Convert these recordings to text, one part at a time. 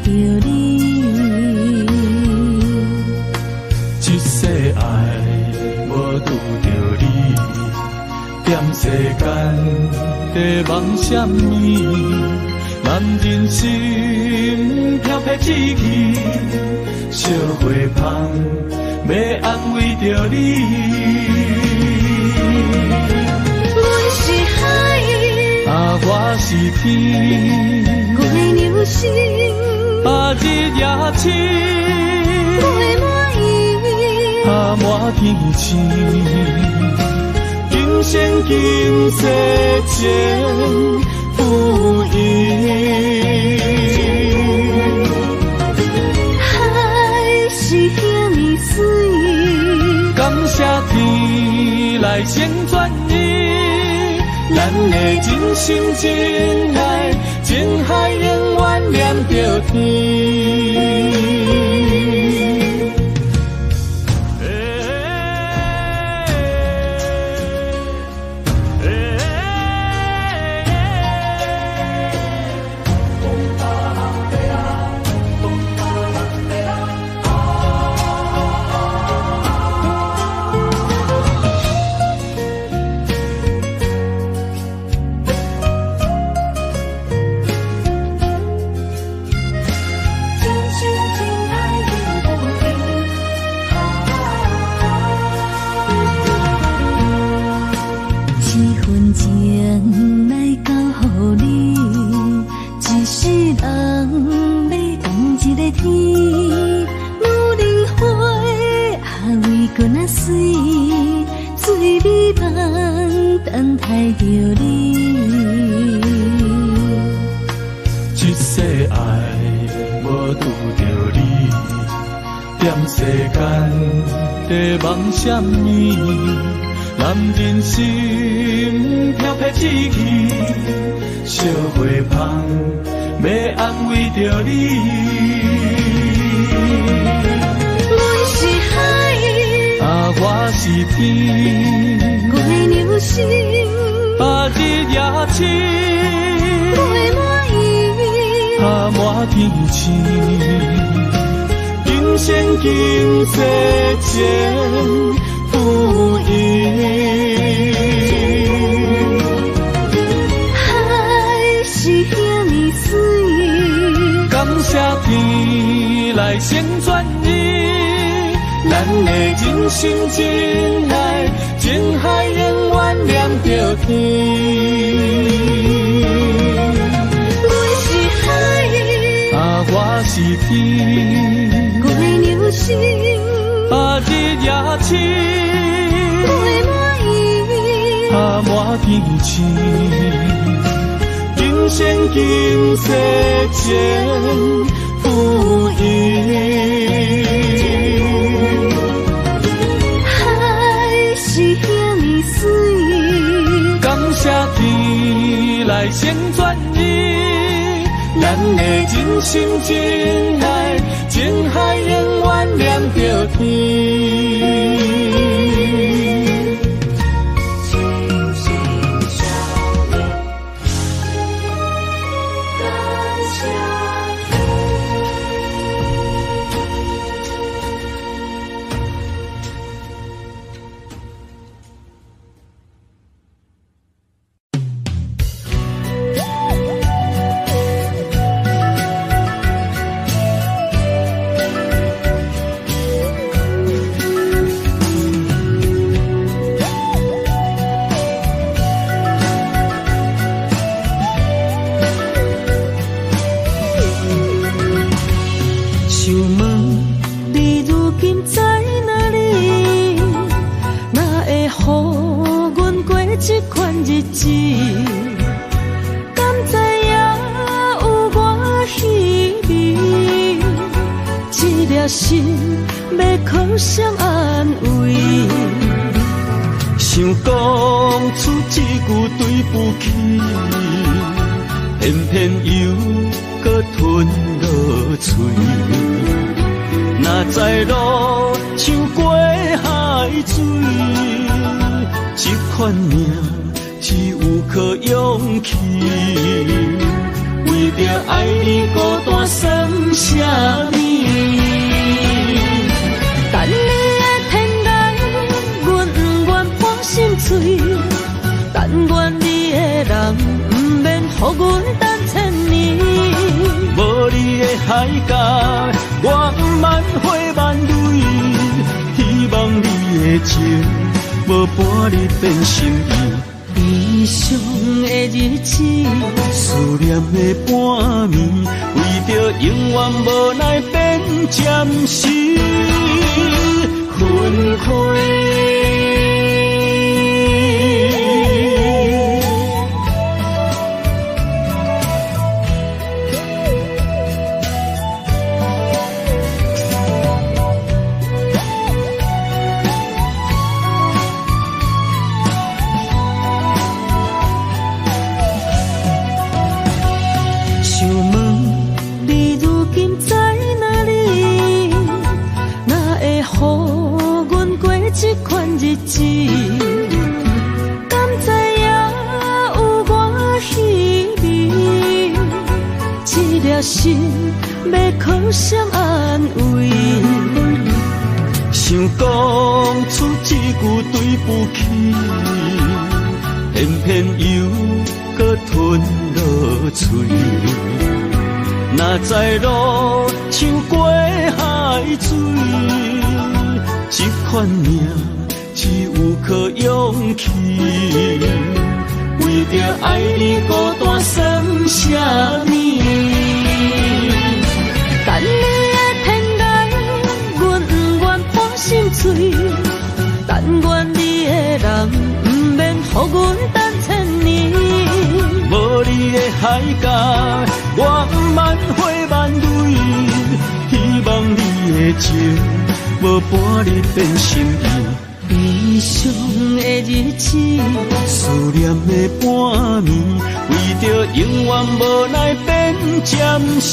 着你。一世爱无拄着你，踮世间在梦什么？男人心飘飘志气，烧花香要安慰着你。阮是海，我是天，我的流星，日夜深，我的满意，满天星。今生今世前不移。海是遐尼水，感谢天来成全你，咱的真心真爱，情海永远念着天。一世爱无拄着你，踮世间在梦什么？男人心飘飘志气，烧花香要安慰着你。阮是海，我是天，我的流星，日夜深，我的满意，满天星。今生今世前不移。海是遐尼水，感谢天来成全你，咱的真心真爱，情海永远念着天。阮是海，我是天，我的流星，日夜深，我的满意，满天星。今生今世前不移。海是遐尼水，感谢天来成全你，咱的真心真爱，情海永远念着天。心要靠谁安慰？想讲出一句对不起，偏偏又搁吞落嘴。若知路像过海水，这款命只有靠勇气。为为着爱你孤单算啥物？等你的天涯，阮不愿破心碎。但愿你的人，不免予阮等千年。无你的海角，我万回万泪。希望你的情，无伴你变心意。悲伤的日子，思念的半暝，为着永远无奈变暂时分开。这款日子，敢知影有我稀微？这粒心要靠谁安慰？想讲出一句对不起，偏偏又搁吞落嘴。若知路像过海水。这款命只有靠勇气，为着爱你孤单算啥物？等你的天涯，阮不愿破心碎。但愿你的人，不免予阮等千年。无你的海角，我万回万泪。希望你的情。无伴你变心意，悲伤的日子，思念的半暝，为着永远无奈变暂时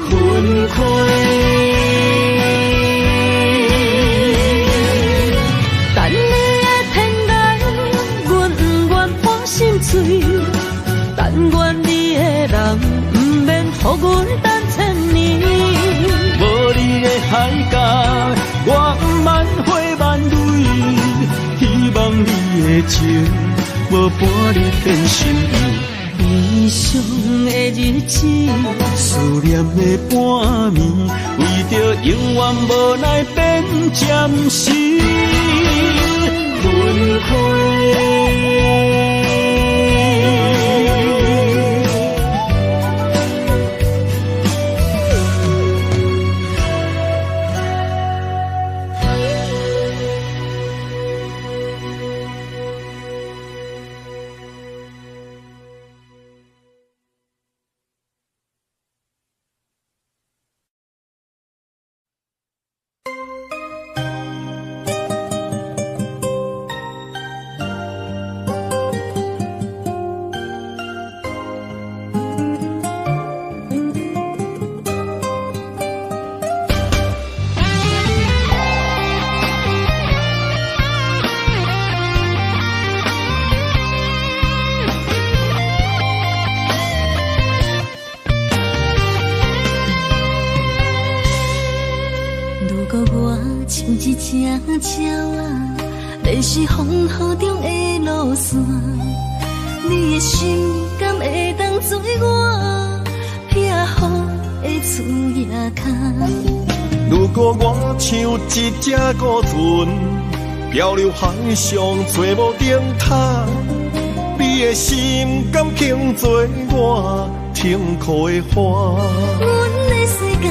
分开。等你的天涯，阮不愿破心碎。但愿你的人，不免予阮等千年。无你的海角，我万回万泪。希望你的情，无伴你变心意。悲伤的日子，思念的半暝，为着永远无奈变暂时分开。一只鸟啊，迷失风雨中的路线，你的心敢会当做我避雨的厝夜空？如果我像一只孤船，漂流海上找无顶塔，你的心敢肯做我停靠的花？阮的世界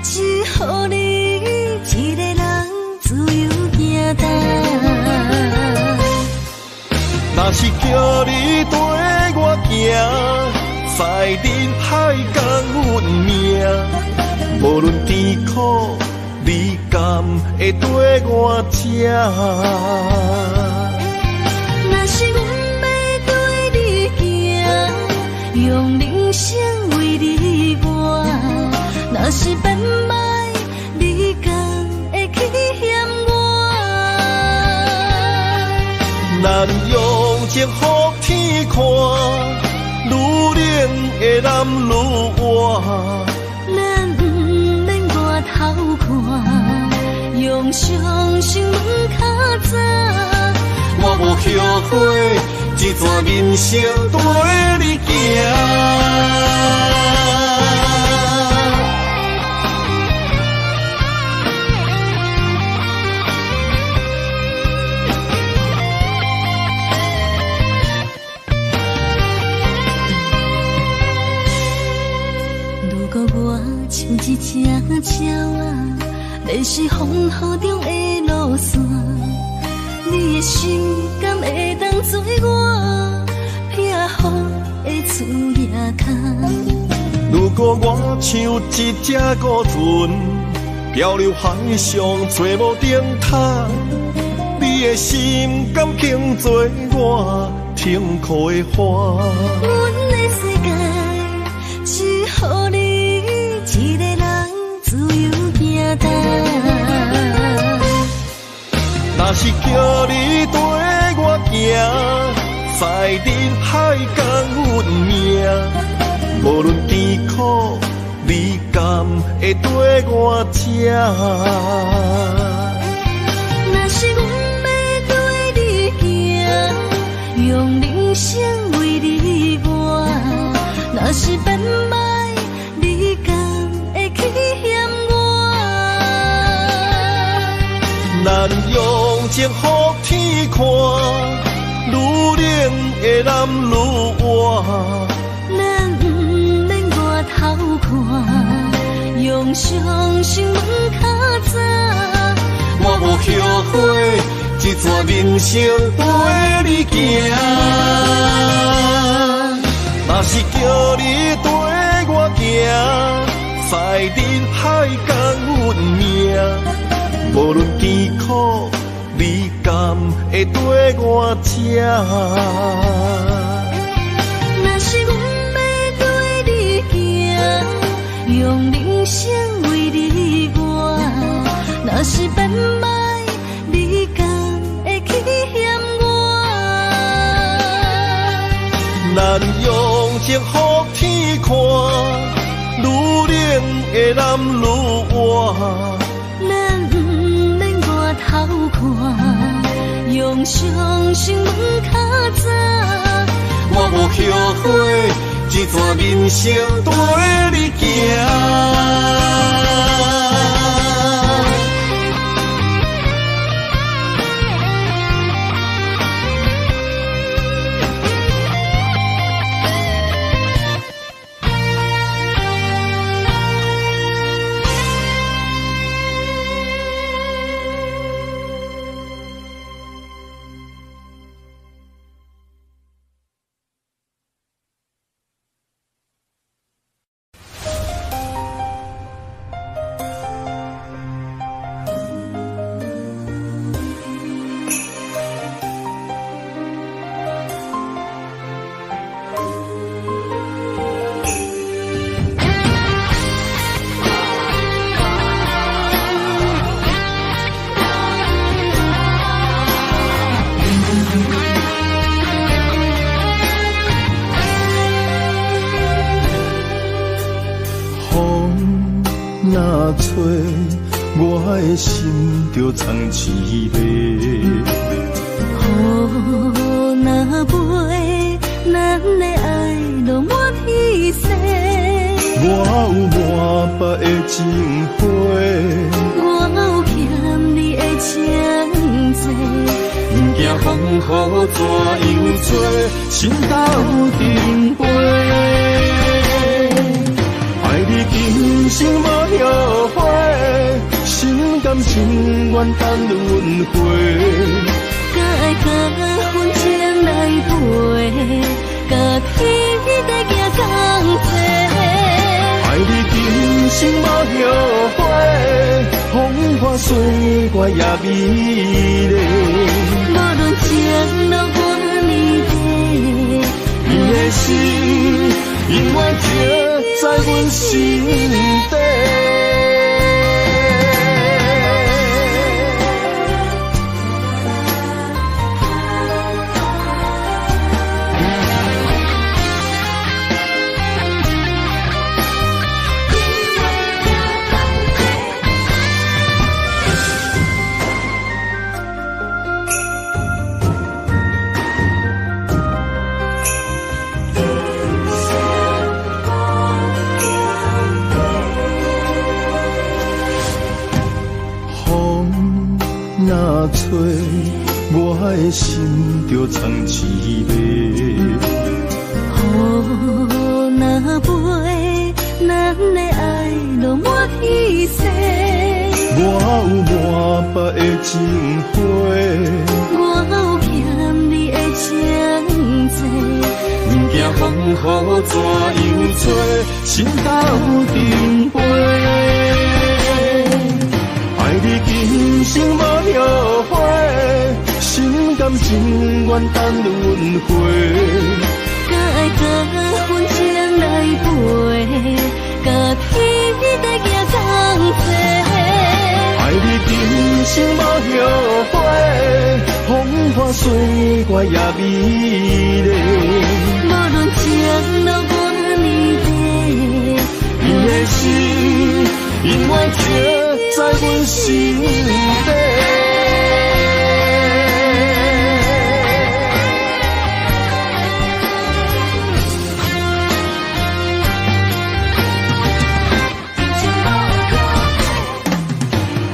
只予你一个人自由行踏。若是叫你跟我行，在人海共阮命，无论甜苦，你敢会跟我吃？若是阮要对你行，用人生为你活，若是变歹，你敢会去嫌我？咱用情予天看，愈冷的男愈活。咱不免外头看，用双心问较早。我无后悔，这段人生跟你行。如果我像一只鸟仔，迷失风雨中的路线，你的心敢会当做我避雨的厝野脚？如果我像一只孤船，漂流海上找无顶塔，你的心敢肯做我停靠的花？阮的世界只予你一个人自由行动。若是叫你跟我行，在人海共运命，无论甜苦，你敢会跟我吃？若是阮要跟你行，用人生为你活，若是变歹，你敢会去嫌我？咱用情予天看，愈冷的男愈活。咱不免外头看，用双心问较早。我无后悔，这段人生跟你行。若是叫你跟我行，在人海共运命，无论甜苦，你敢会跟我吃？若是阮要跟你行，用人生为你活，若是变歹，你敢会去嫌我？咱用情予天看，愈冷的男愈活。咱不免外头看，用双心问较早。我无后悔，这段人生跟你行。若吹，我的心就藏滋味。雨若飞，咱的爱就满天星。我有满腹的情花，我有欠你的情债，不惊风雨怎样做，心斗阵飞。爱你今生无后悔，心甘情愿等轮回。敢爱甲阮情来陪，甲天在行同齐。爱你今生无后悔，风花雪月也美丽。无论前路多离别，你的心永远刻在阮心底。的心就藏滋味。雨若飞，咱的爱落满天星。我有满腹的情花，我有欠你的情债，不惊风雨怎样吹，心斗阵飞。爱你今生无后悔，心甘情愿等轮回。甲爱甲份情来陪，甲天地行同齐。爱你今生无后悔，风花雪月也美丽。无论情路多年短，你的心永远刻在阮心底。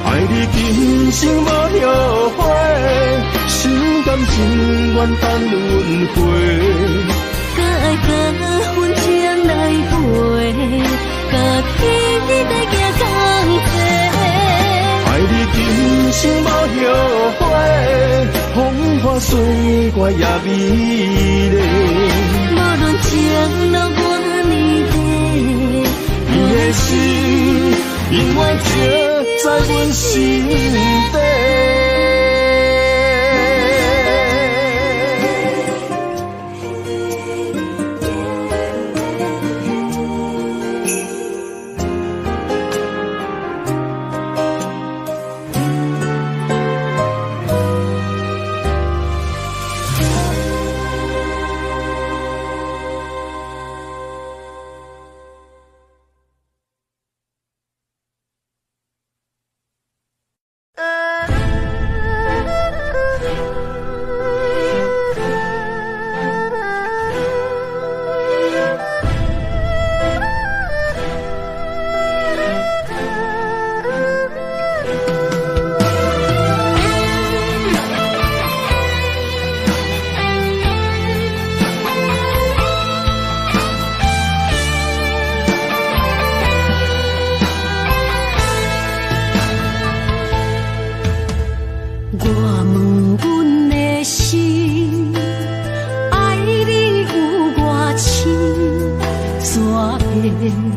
爱你今生无后悔，心甘情愿等轮回。甲爱甲份情来陪，甲天地行同齐。爱你今生无后悔，风花雪月也美丽。无论情路多年短，你的心永远刻在阮心底。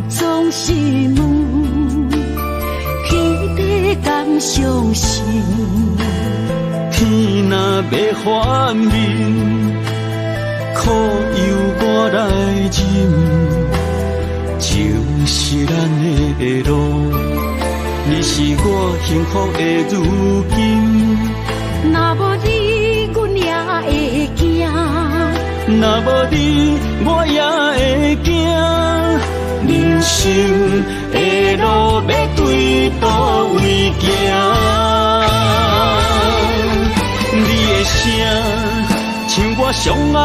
总是问，天地敢相信？天若要反面，苦由我来忍，情是咱的路，你是我幸福的如今。若无你，阮也会惊；若无你，我也会惊。人生的路要对倒位行？你的声像我上爱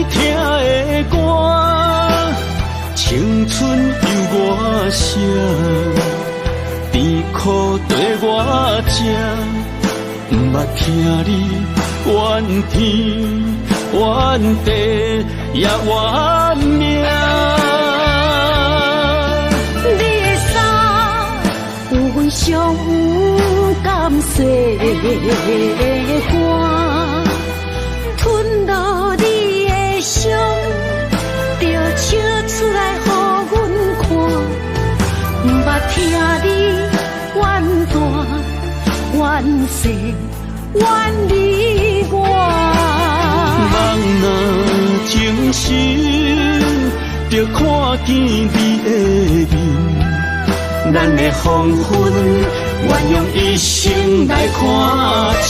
听的歌，青春由我写，甜苦对我吃，不捌听你怨天怨地也怨命。上有甘蔗的歌，吞落你的伤，就笑出来予阮看。不捌听你怨大怨小怨你我。人若情深，就看见你的面。咱的黄昏，愿用一生来看尽。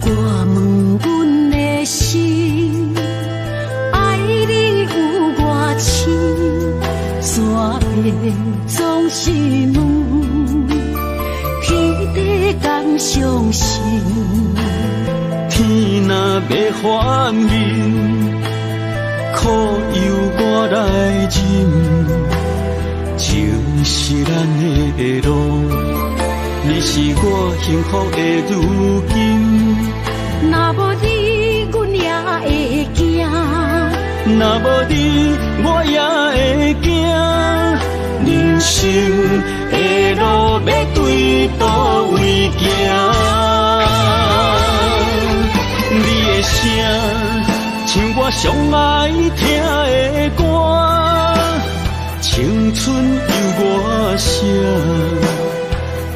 我问阮的心，爱你有偌深，煞会总相信。天若要反面，苦由我来忍，情是咱的路，你是我幸福的如今。若无你，阮也会惊；若无你，我也会惊。人生的路要对倒位行？你的声像我上爱听的歌，青春由我写，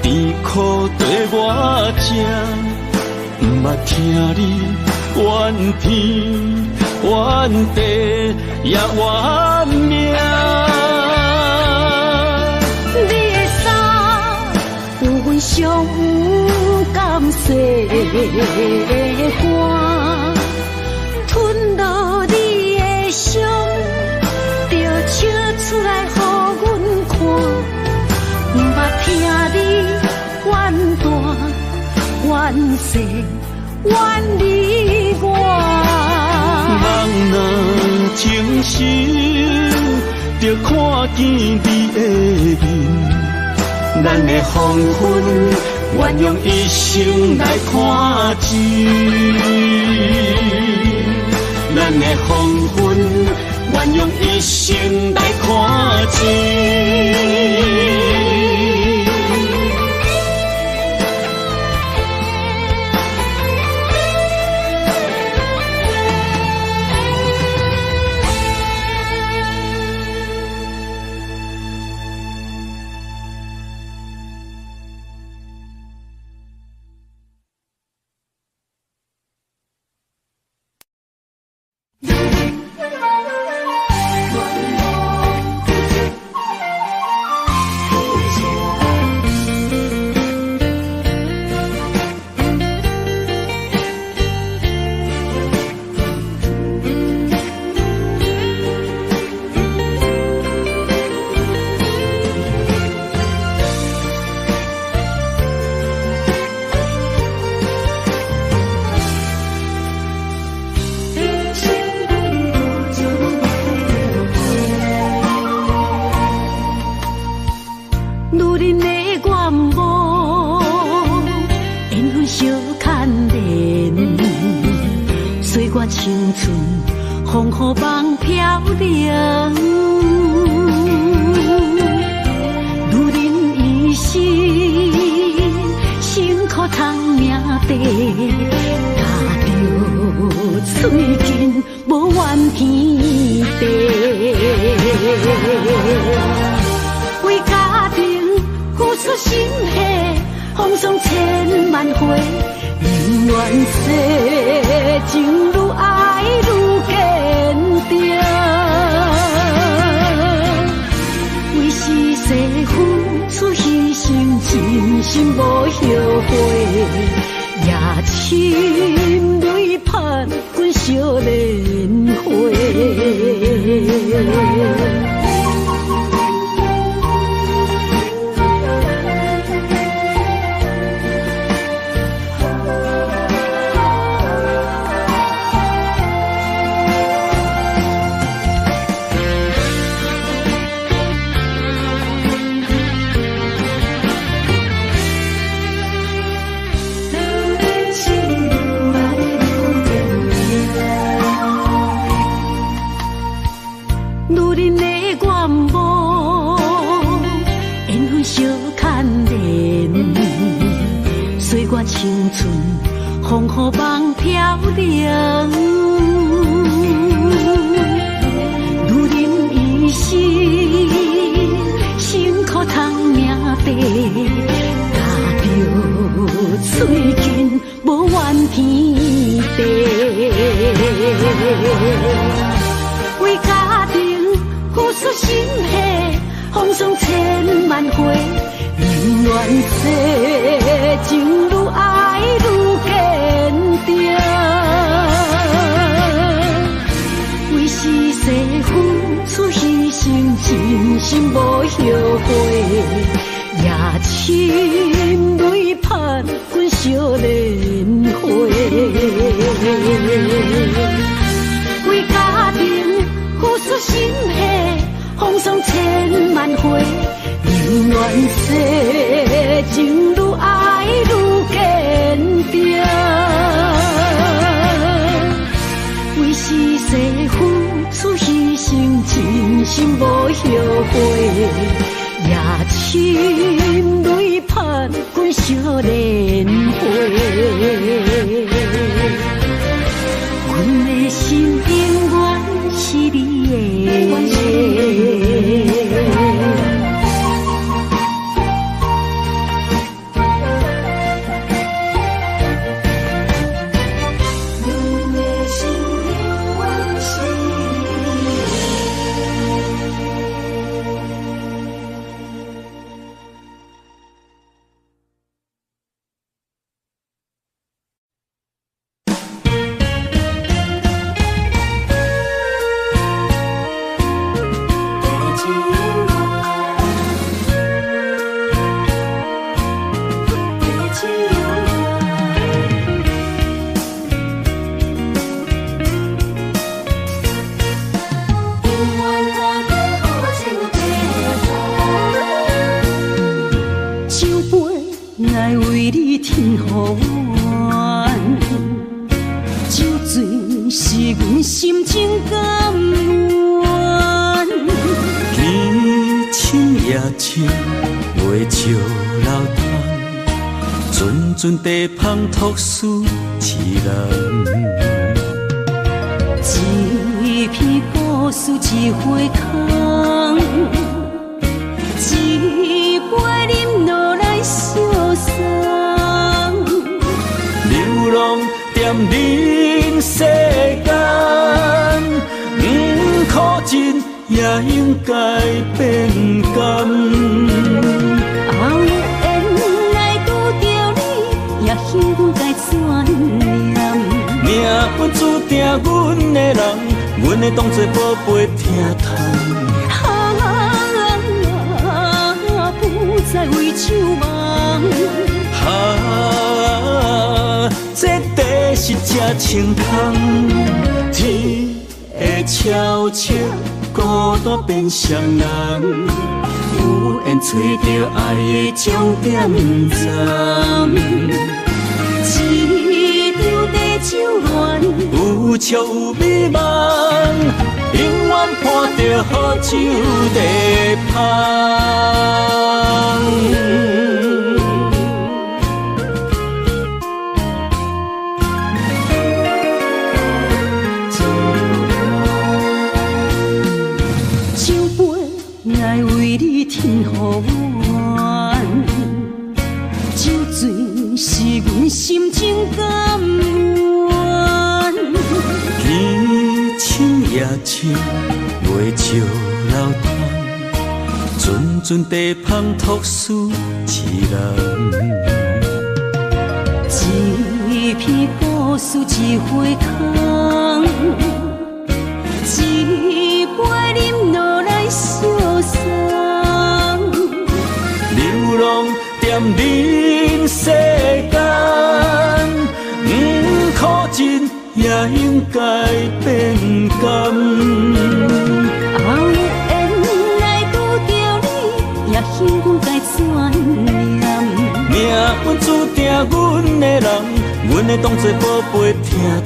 甜苦对我吃，不捌听你怨天怨地也怨命。你的衫有阮上有感谢的汗，吞落你的伤，就笑出来予阮看。不捌听你怨大怨小怨你我。人若情深，就看见你的面，咱的黄昏愿用一生来看尽，咱的黄昏愿用一生来看尽。青春风雨梦飘零，女人一生辛苦通命地，踏着嘴筋无怨天地，为家庭付出心血，风霜千万回。宁愿世情愈爱愈坚定，为是世付出牺牲，真心无后悔，也深泪盼阮少年花。青春风雨梦飘零，女人一生辛苦通命地，踏着嘴筋无怨天地，为家庭付出心血，风霜千万回。宁愿世情愈爱愈坚定，为是世付出牺牲，真心无后悔，也深泪盼阮。惜莲花。为家庭付出心血，风霜千万回，宁愿世情愈爱愈坚定。为是世付出牺牲，真心无后悔。夜深泪盼滚惜莲花，阮的心永远是你的。阵地芳托书一人，一片故事一回空，一杯饮落来相送。流浪踮人世间，苦尽也应该变甘。幸运该转念，命运注定阮的人，阮会当作宝贝疼痛。不再为酒梦。这地是真清空，天会悄悄孤单变双人，有缘找到爱的终点站。一场地酒恋，有笑有美梦，永远伴着好酒地芳。酒杯爱为你添予阮，酒醉是阮心情甘愿。天深夜深，月照楼台，阵阵地芳托书一人。一片故事一回空，一杯饮落来相送。流浪踮人世间，苦尽也应该变甘。后缘来拄着你，也幸运该转念。命运注定阮的人，阮会当作宝贝疼痛。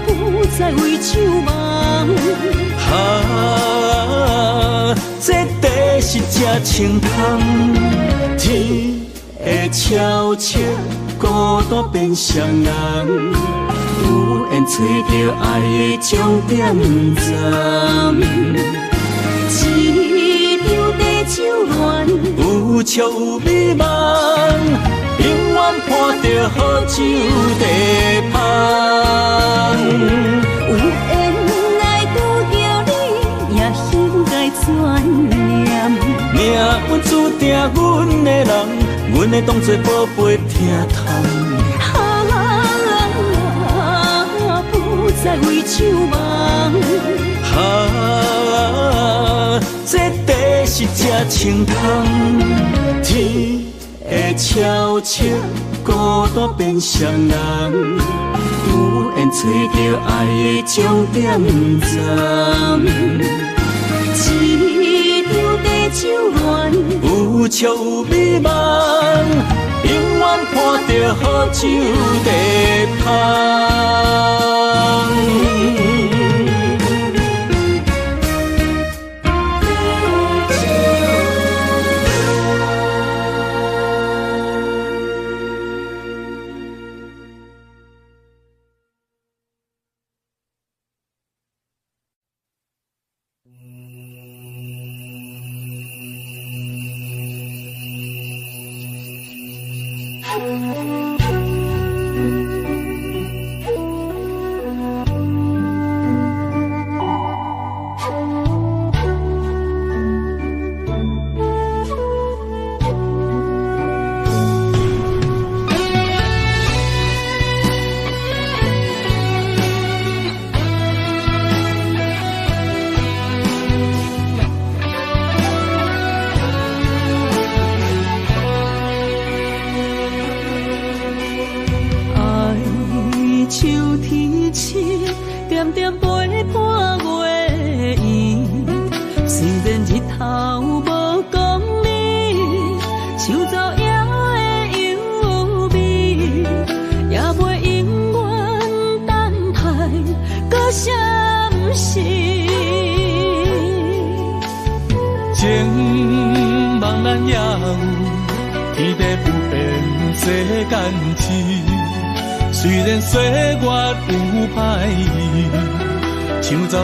不再为酒梦。这地是真清空，天会悄悄孤单变双人，有缘找到爱的终点站。一场地酒恋，有笑有美梦，永远伴着好酒地芳。有缘来拄着你，也幸该转念。命运注定阮的人，阮会当作宝贝疼痛。不再为酒梦。这地是真清空，天会悄悄孤单变双人，有缘找到爱的终点站。一张地酒暖，有笑有美梦，永远伴着好酒地香。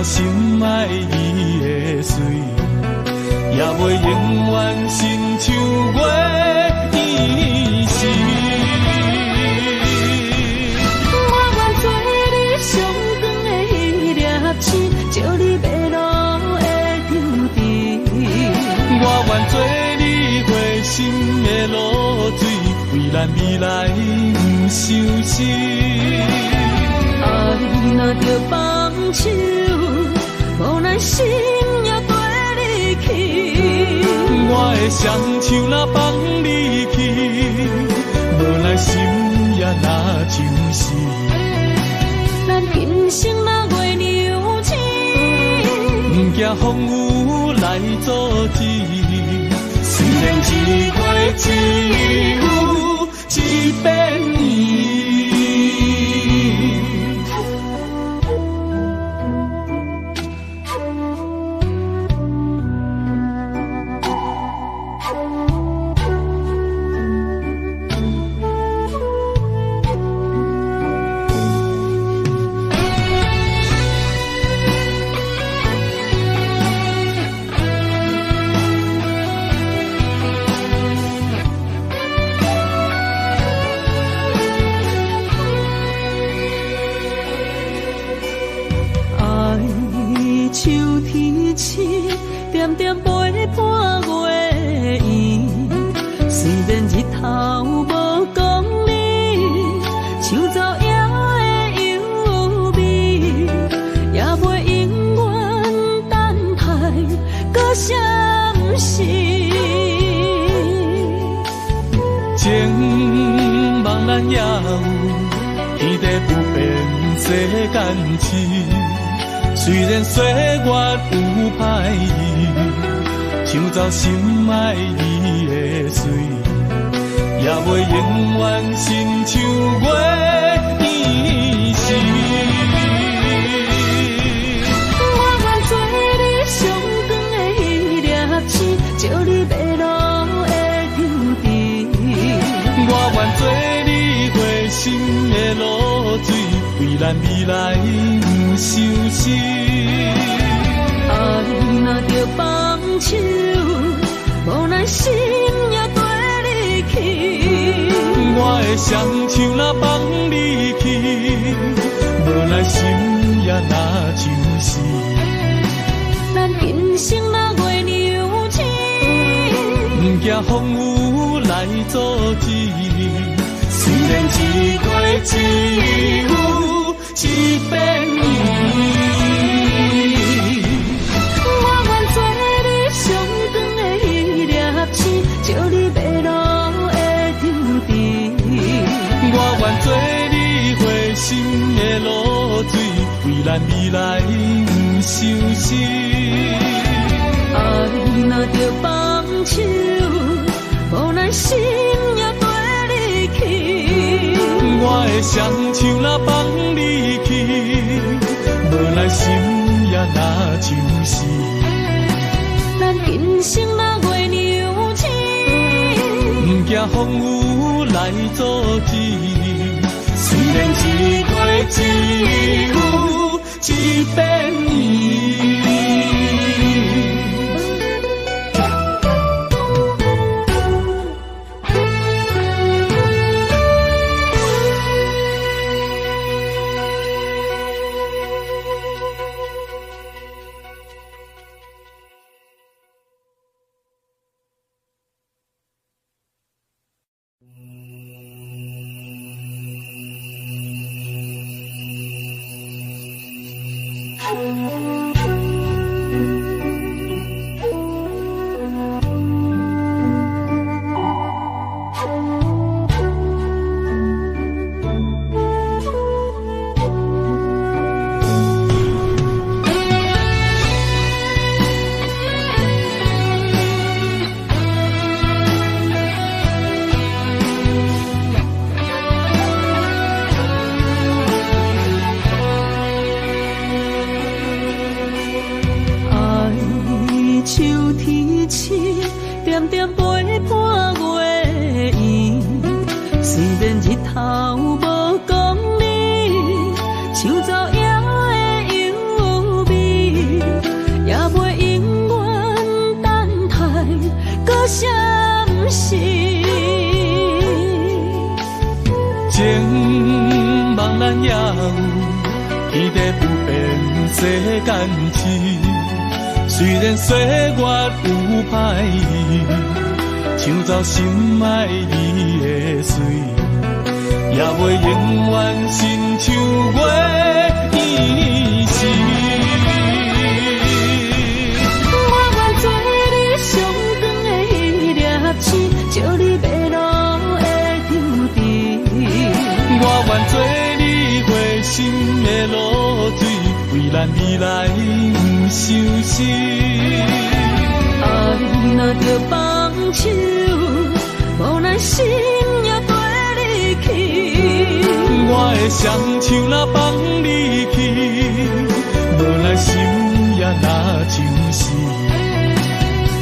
心爱伊的水，也袂永远亲像月依时。我愿做你上长的迄粒星，照你迷路的丢滴。我愿做你回心的露水，为咱未来不伤心。爱若着放手。无奈心也跟你去，我的双手若放你去，无奈心也若像是。咱今生若月娘子，不惊风雨来阻止。虽然一月只有一百年。点点陪伴月圆，虽然日头无讲你，像走野的优美，也袂永远等待搁闪逝。情茫然也有天地不变世间事。虽然岁月有歹意，抢走心爱伊的水，也袂永远亲像月依时。我愿做你上长的迄粒星，照你迷路的丢滴。我愿做你回心的露水，为咱未来不伤心。爱若着放手，无奈心也跟你去。我的双手若放你去，无奈心也若像是。咱今生若月娘子，不惊风雨来阻止。虽然一月只有一百年。我愿做你上长的迄粒星，照你迷做你回心的露水，为咱未来不伤心。爱若着放手，无咱心也跟你去。我的双手若放你去，无咱心也若像死。咱今生若月娘亲，不惊风雨来阻止。虽然一过一有一变伊。情茫然也有天地不变世间事，虽然岁月有歹意，抢走心爱你的水，也袂永远亲像月依时。我愿做你上长的迄粒星，照你迷路的场地。我愿做你回心的露水，为咱未来不伤心。爱若着放手，无咱心也跟你去。我的双手若放你去，无咱心也若像死。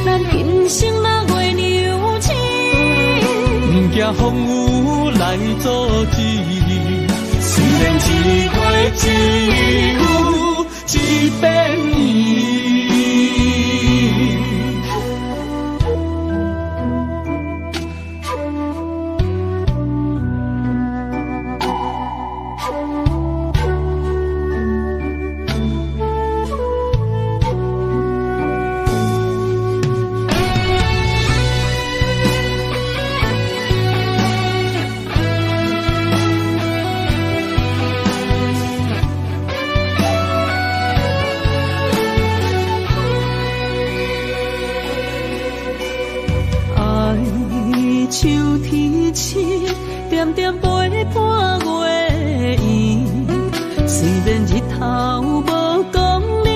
咱今生若月娘亲，不惊风雨来阻止。虽然一过一有一变伊。秋天起，点点陪伴月圆。虽然日头无讲你，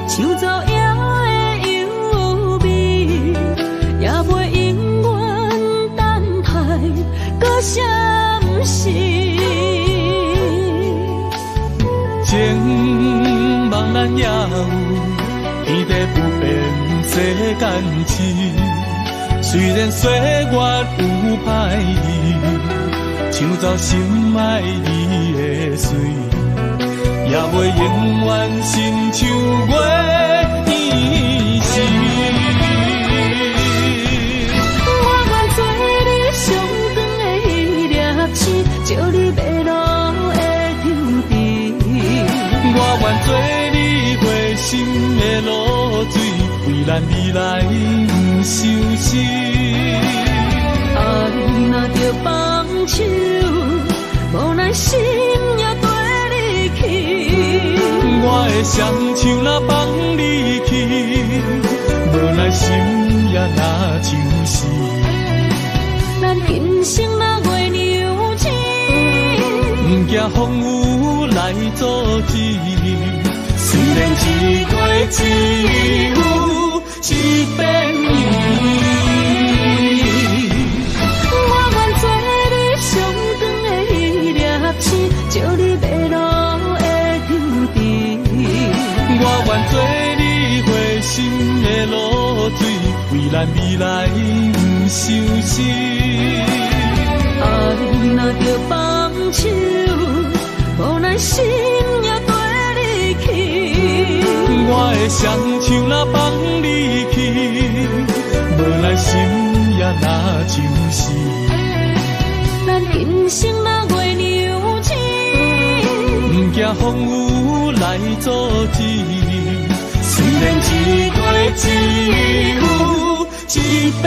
抢走夜的幽味，也袂永远等待搁闪失。情茫然也有天地不变世间事。虽然岁月有歹意，抢走心爱你的水，也袂永远亲像月依时。我愿做你上长的迄粒星，照你迷路的场地。我愿做你回心的露水，为咱未来不伤心。爱若着放手，无咱心也跟你去。我的双手若放你去，无咱心也若像死。咱今生若月娘亲，风雨来阻止。虽然一月只有一遍我愿做你上长的迄粒星，照你迷路的注定。我愿做你回心的露水，为咱未来不伤心。爱若着放手，无奈心也跟你去。我的双手若放你去，无奈心也若就是咱今生若月娘子，不惊风雨来阻止。虽然一月只有一遍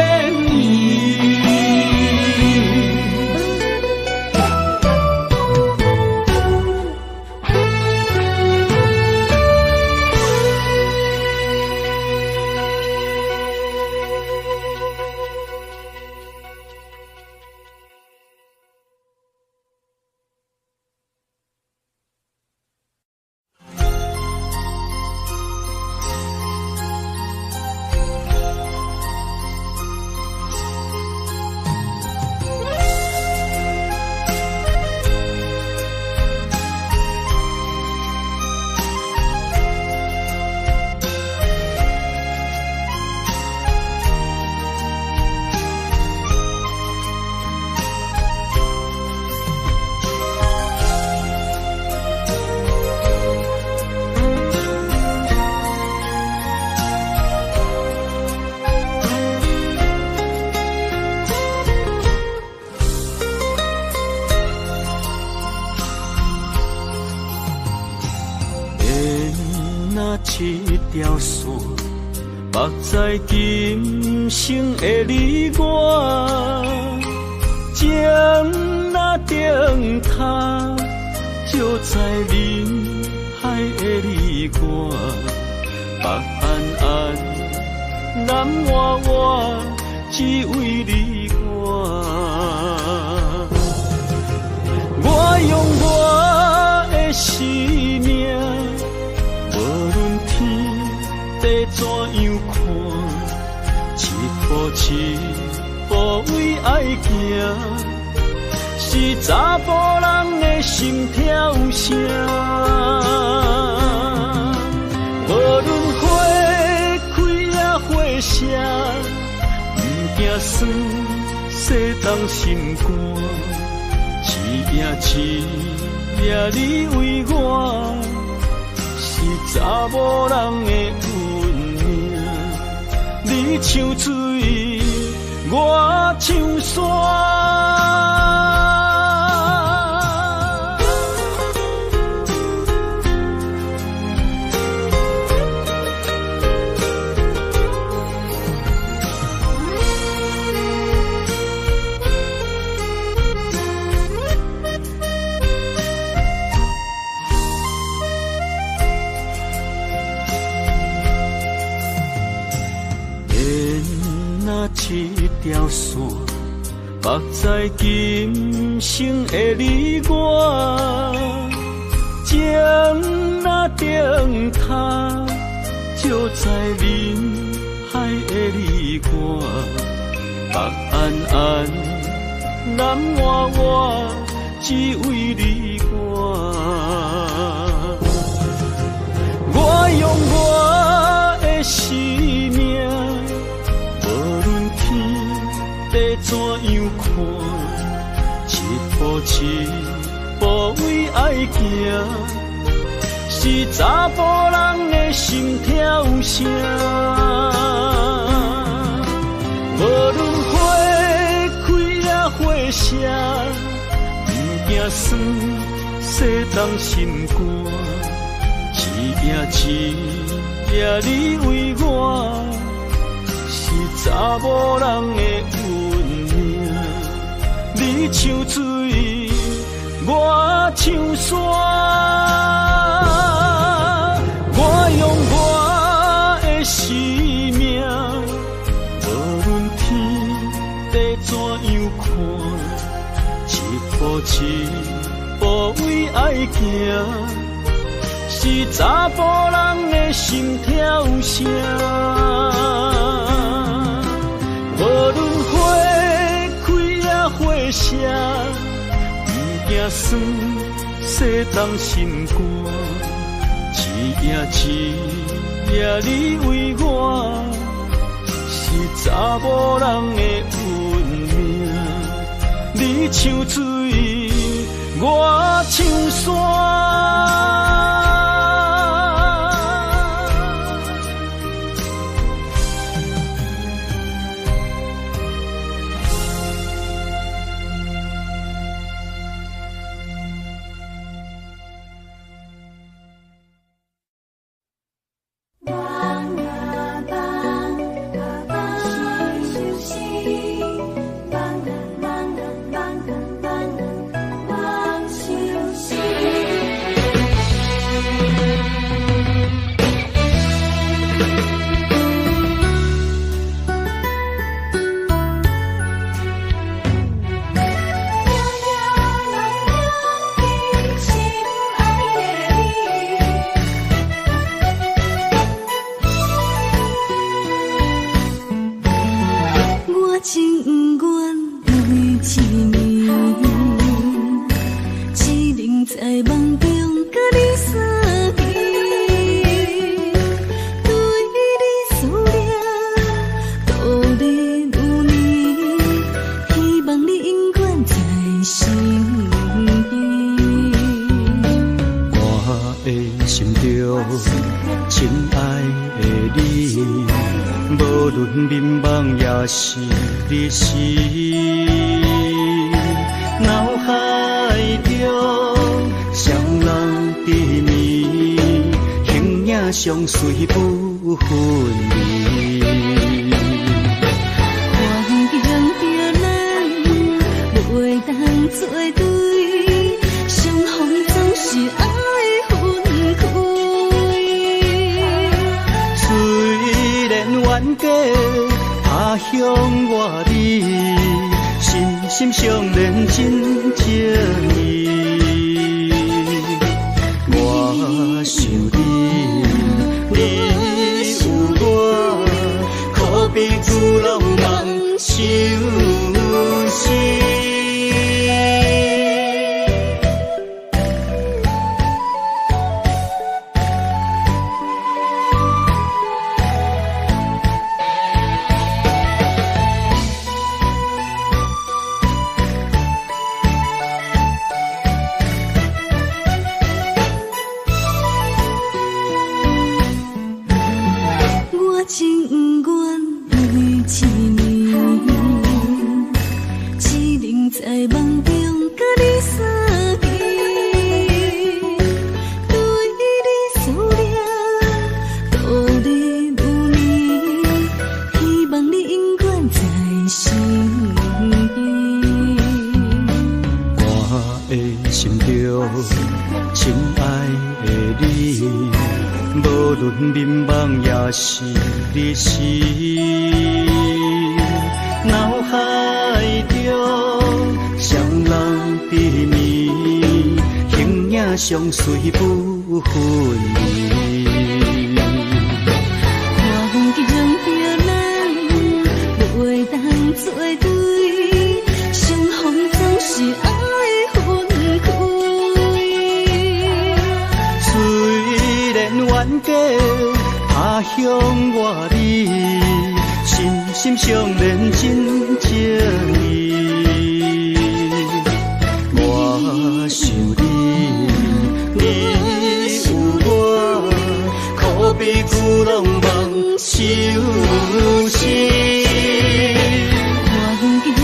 一条线，绑在今生的你我，情若顶塔，就在人海的你我，北安安，南弯弯，只为你我。我用我的生命。地怎样看？一步为爱行，是查甫人的心跳声。无论花开也花谢，不惊酸洗冻心肝。一夜你为我。是查某人的运命，你像水，我像山。一条线，绑在今生的你我，情若顶塔，就在人海的你我，北安安，南弯弯，只为你我。我用我的生命。地怎样看？一步为爱行，是查甫人的心跳声。无论花开也花谢，不惊酸洗冻心肝。一夜你为我。查某人的运命，你像水，我像山。我用我的生命，无论天地怎样看，一步为爱行，是查甫人的心跳声。无论花开也花谢，不惊酸洗冻心肝。一夜一夜你为我，是查某人的运命。你像水，我像山。相随不分离，环境着咱袂当做对，相逢总是爱分开。虽然冤家他乡外里，心心相连真情义。我想你有我，可比古龙梦相思。是你是脑海中双人甜蜜，形影相随不分离。环境着咱袂当做对，相逢总是爱分开。虽然冤家他乡外里，心心相连真情义。我想你有我，可比古龙梦相思。环境着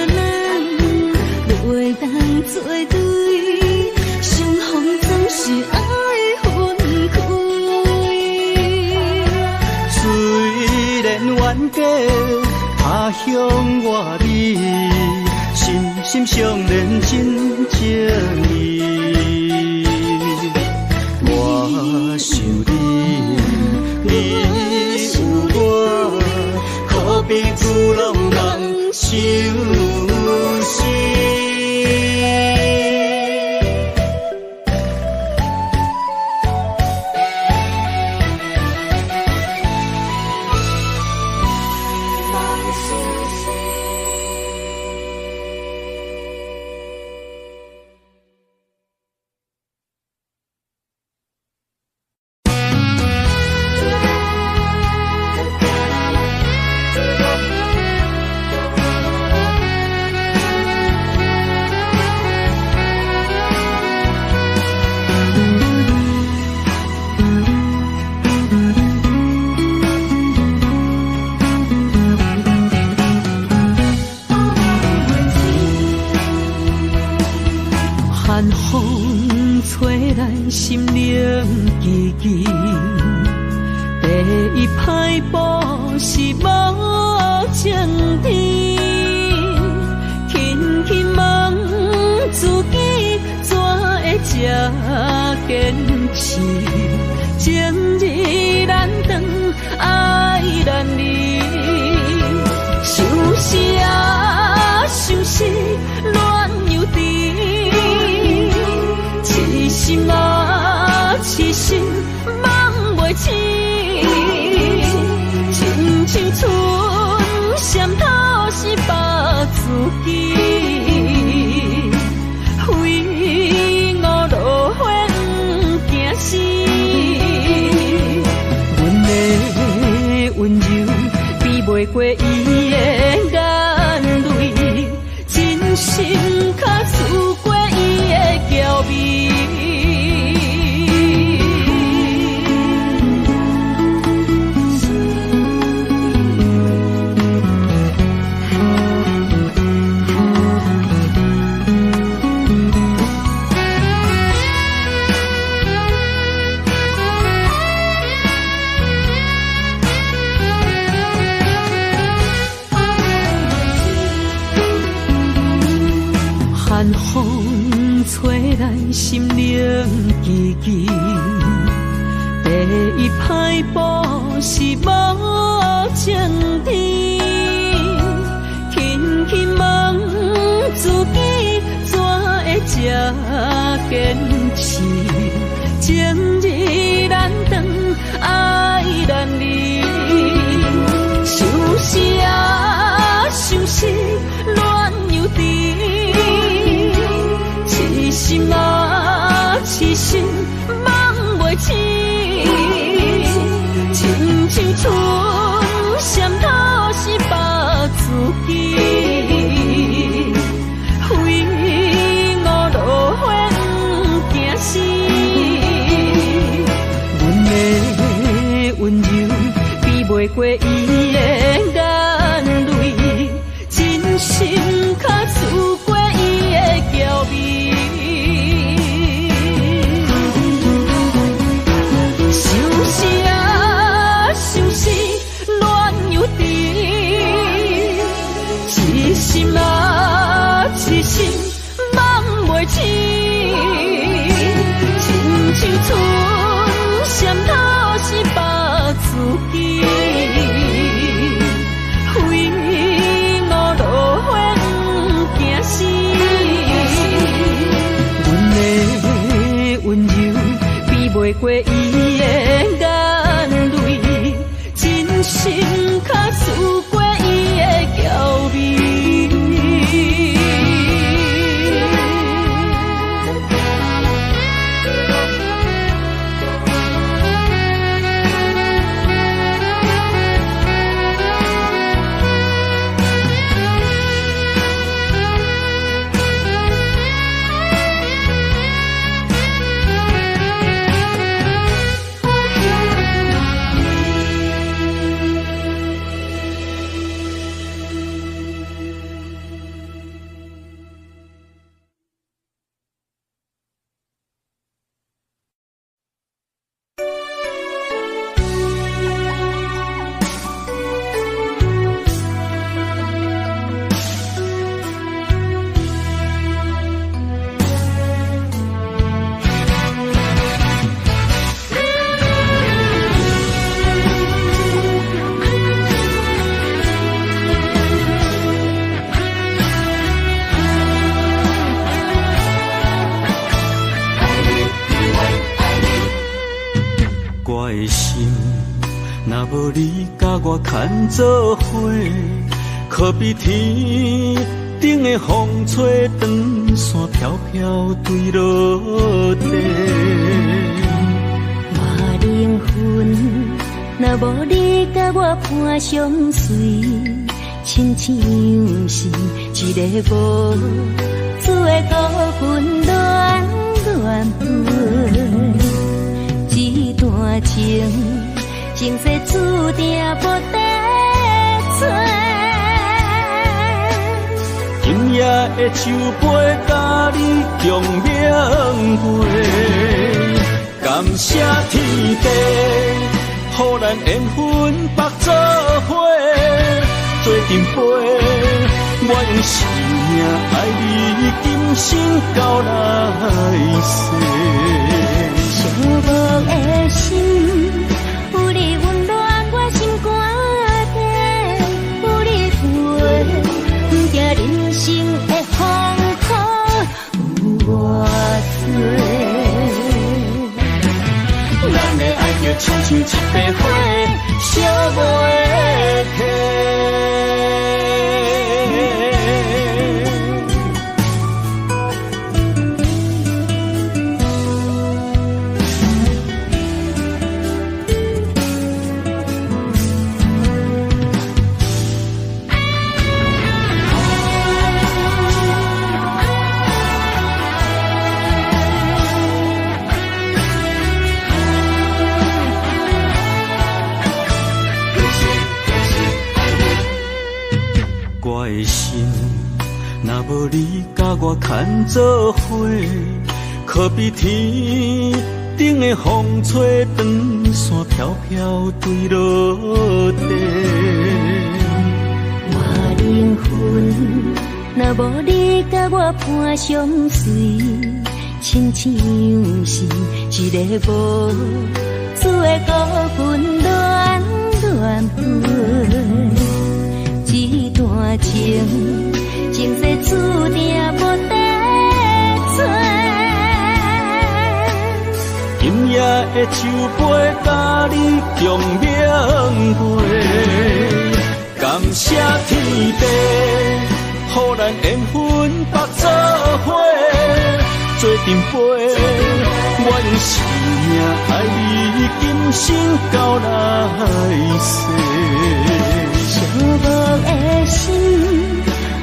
咱袂当做对，相逢总是爱分开。冤家他乡外里，心心相连真情义。我想你有我，可比古龙梦相思。心灵记记，第一摆步是无情天，轻轻问自己怎会这坚持，情义难断，爱难离，想是啊，想是恋又甜。痴心啊，痴心梦袂醒，亲像春闪透是白自己，非我路远行死。阮的温柔比袂过伊的眼泪，真心较输过伊的娇媚。寒风吹来心灵记记，第一摆步是无情天，轻轻问自己怎会这坚持，情义难断，爱难离，想是啊，想是恋又甜。痴心啊，痴心梦袂醒，亲像春闪透是白自己，非我路远行死。阮的温柔比袂过伊的眼泪，真心较输过伊的娇媚。心啊，痴心梦袂醒，亲像春闪透是白自己，非我路远行死。阮的温柔比袂过伊的眼泪，真心较输过伊的娇媚。若无你甲我牵做伙，可比天顶的风吹长线飘飘坠落地。我灵魂若无你甲我伴相随，亲像是一个无主的孤魂乱乱飞，一段情。前世注定无得找，今夜的酒杯，甲你共鸣过。感谢天地，予咱缘分绑做伙，做阵陪。我用生命爱你，今生到来世。寂寞的心，有你温暖我心肝底，有你陪，不惊人生的风雨有我多。咱的爱就亲像一杯火，烧袂停。我的心，若无你甲我牵做伙，可比天顶的风吹长线飘飘坠落地。我灵魂，若无你甲我伴相随，亲像是一个无主的孤魂乱乱飞。一段情，前世注定无得做。今夜的酒杯，甲你共鸣陪。感谢天地，予咱缘分绑做伙，做阵陪。我用生命爱你，今生到来世。寂寞的心，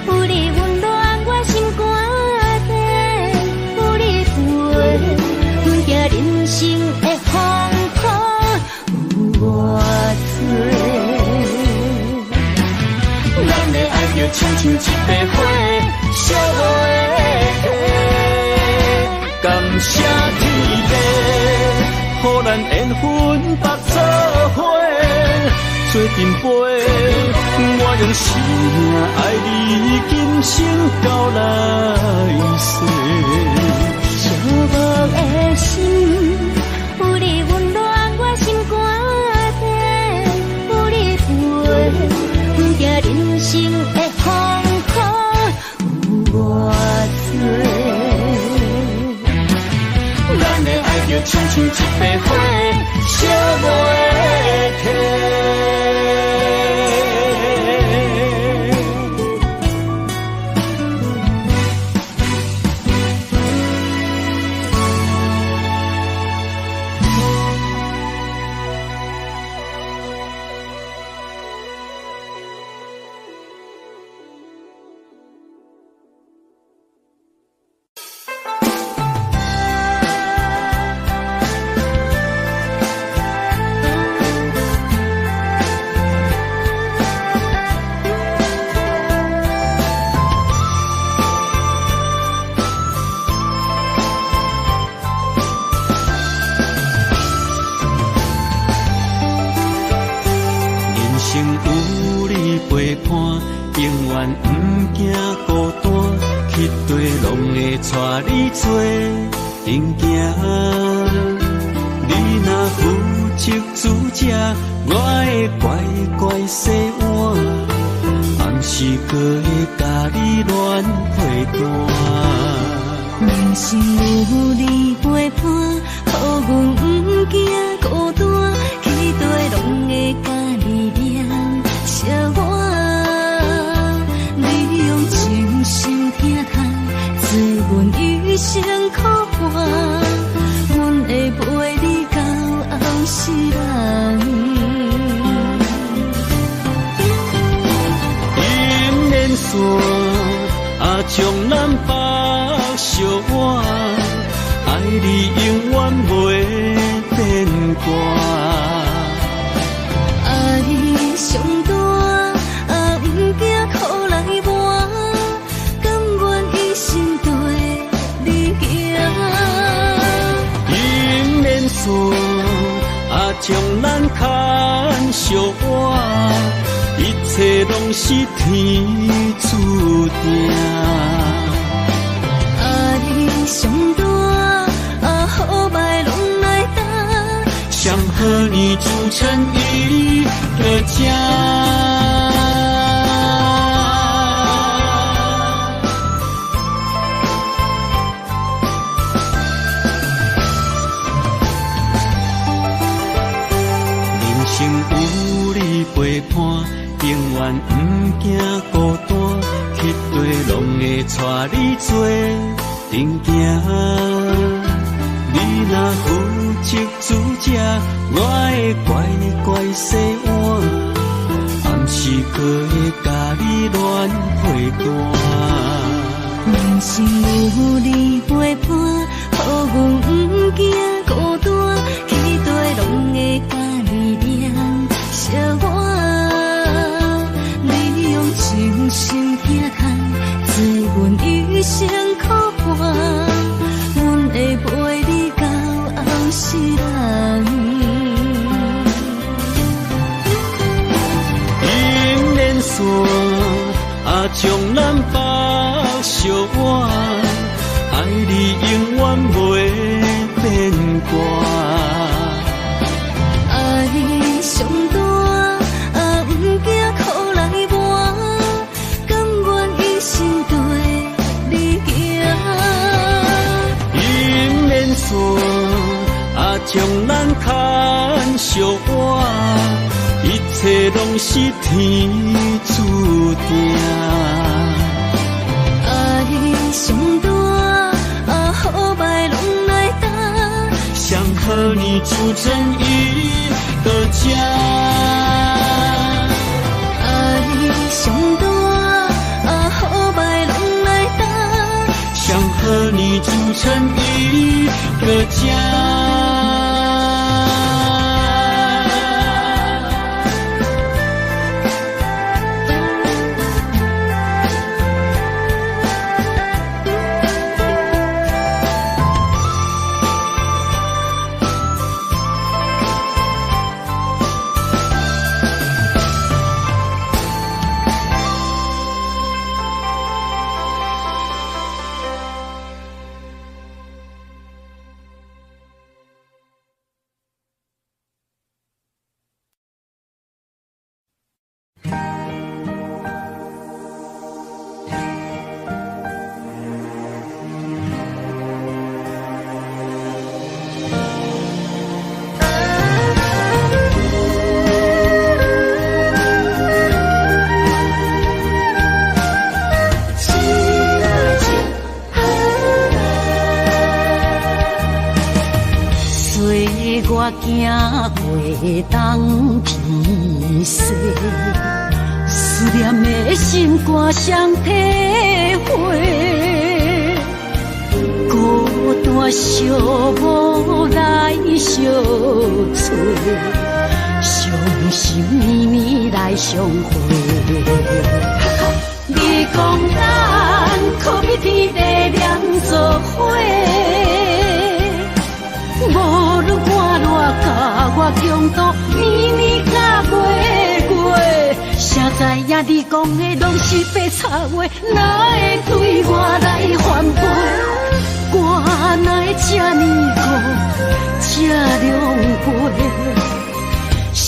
有你温暖我心肝底，有你陪，不惊人生的风雨有我多。咱的爱就亲像一杯火，烧袂停。感谢天地，予咱缘分绑做伙，做阵陪。我用生命爱你，今生到来世。寂寞的心，有你温暖我心肝底，有你陪，不惊人生的风雨有我多。咱的爱就亲像一杯火，烧袂停。带你做阵行，你若负责主者，我会乖乖洗碗，暗时搁会甲你乱陪伴。人生有你陪伴，予阮不惊孤单，期待拢会甲你念相伴。你用真心疼叹，做阮余生苦伴，阮会陪你到暗时人。姻缘线啊，将咱绑相偎，爱你永远袂变卦。爱上大，啊，不惊苦来磨，甘愿一生对你行。姻缘线将咱牵相偎，一切拢是天注定。你上大，好歹拢来担，想和你组成一个家。人生有你陪伴，永远不惊孤单，迄地拢会带你做阵行。你若负责主角，我会乖乖洗碗，暗时搁会甲你暖被单。人生有你陪伴，予阮不惊孤单，期待拢会甲你念相伴。你用真心疼看，做阮一生苦伴，阮会陪你到后世人。银莲线将咱绑相偎，爱你永远袂变卦。爱上大，不惊苦来磨，甘愿一生对你行。银莲线将咱牵相偎，一切拢是天注定。上大，好歹拢来担，想和你组成一个家。上大，好歹拢来担，想和你组成一个家。我行过东偏西，思念的心肝双体会，孤单寂寞来相找，伤心绵绵来相会。你讲咱可比天地两作伙。无论寒热甲我强度，年年甲月月，谁知影你讲的拢是白插话，哪会对我来反背？我哪会这呢孤，这凉杯？时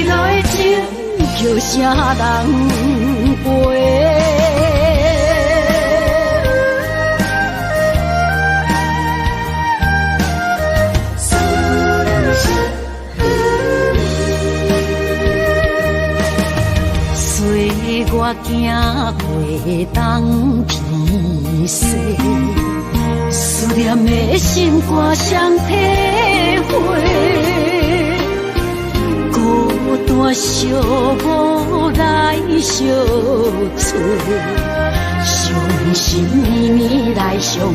来情叫啥人陪？我行过东偏西，思念的心肝双体会，孤单寂寞来相找，伤心绵绵来相会。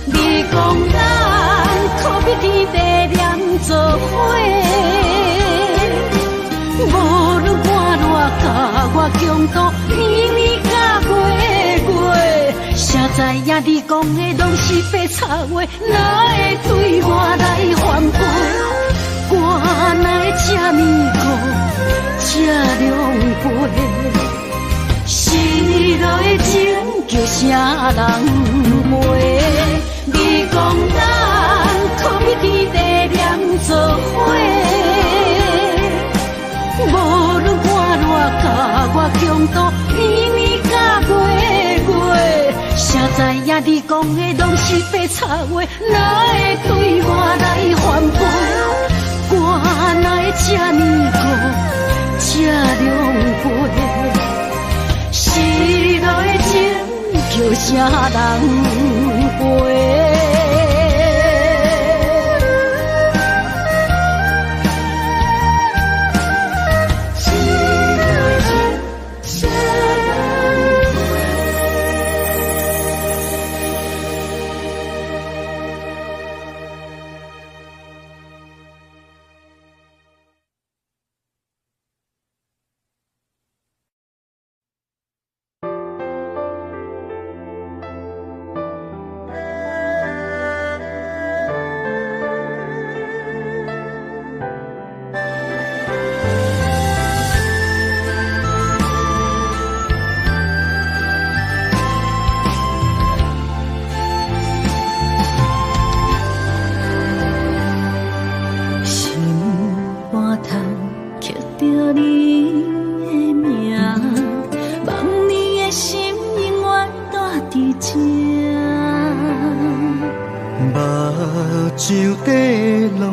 你讲咱可比天地两作伙。无论寒热甲我强度，年年甲月月，谁知呀，你讲的拢是白插话，哪会对我来反背？我哪会这么苦，这狼狽？失落的情叫啥人袂？你讲咱可比天地两做伙，无论我偌甲我强度，年年甲月月，谁知影你讲的拢是白插话，哪会对我来反背？我哪会这么苦，这狼狽？失落的情叫啥人陪？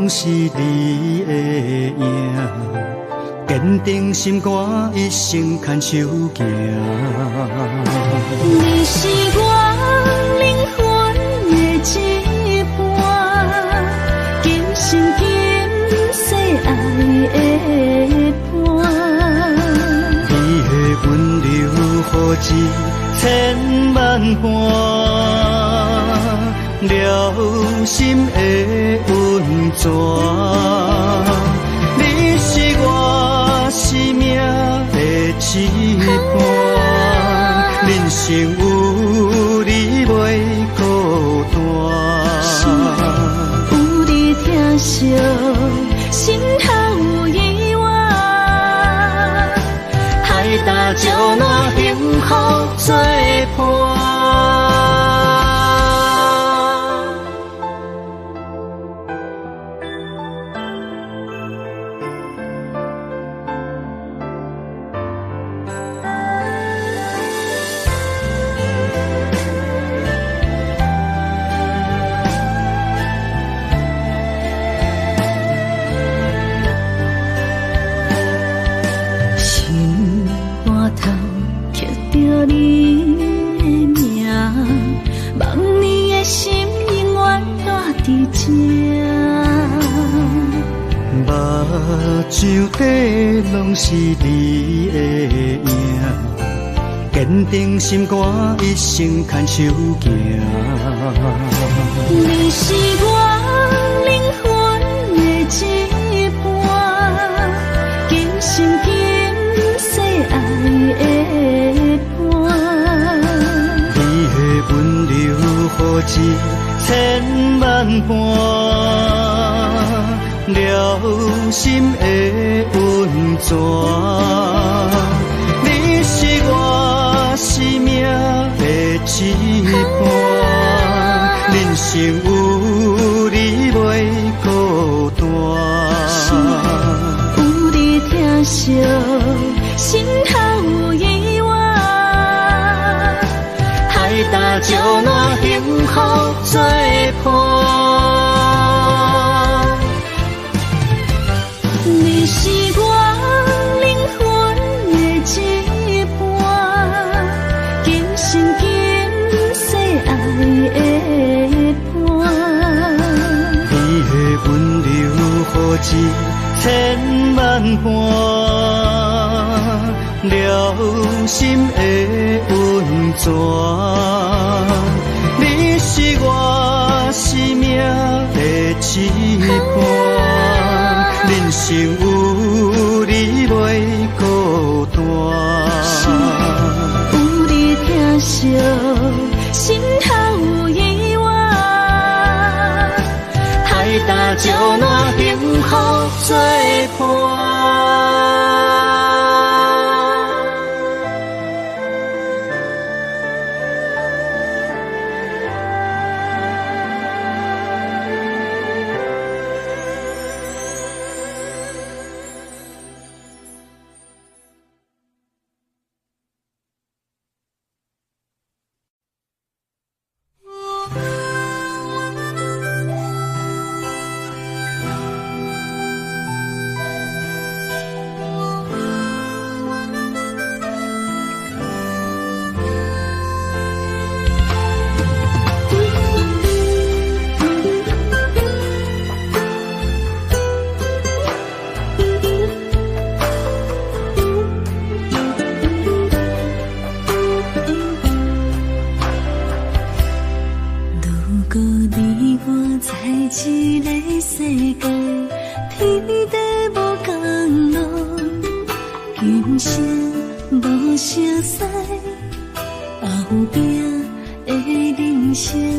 是你的影，坚定心肝，一生牵手行。你是我灵魂的一半，今生今世爱的伴。你的温柔何止千万般，了心的温泉。你是我生命的一半，人生有你袂孤单。有你疼惜，心头有意外，海大石烂，幸福作伴。手底拢是你的影，坚定心肝，一生牵手行。你是我灵魂的一半，今生今世爱的伴。你的温柔何止千万般，了心的温泉。你是我生命的一半，人生有你袂孤单。有你疼惜，心头有意外，海大石烂，幸福作伴。你是我灵魂的一半，今生今世爱的伴。你的温柔何止千万般，了心的温泉。你是我生命的一半，人生有你袂孤单。有你疼惜，心头作伴。虽然有一点仔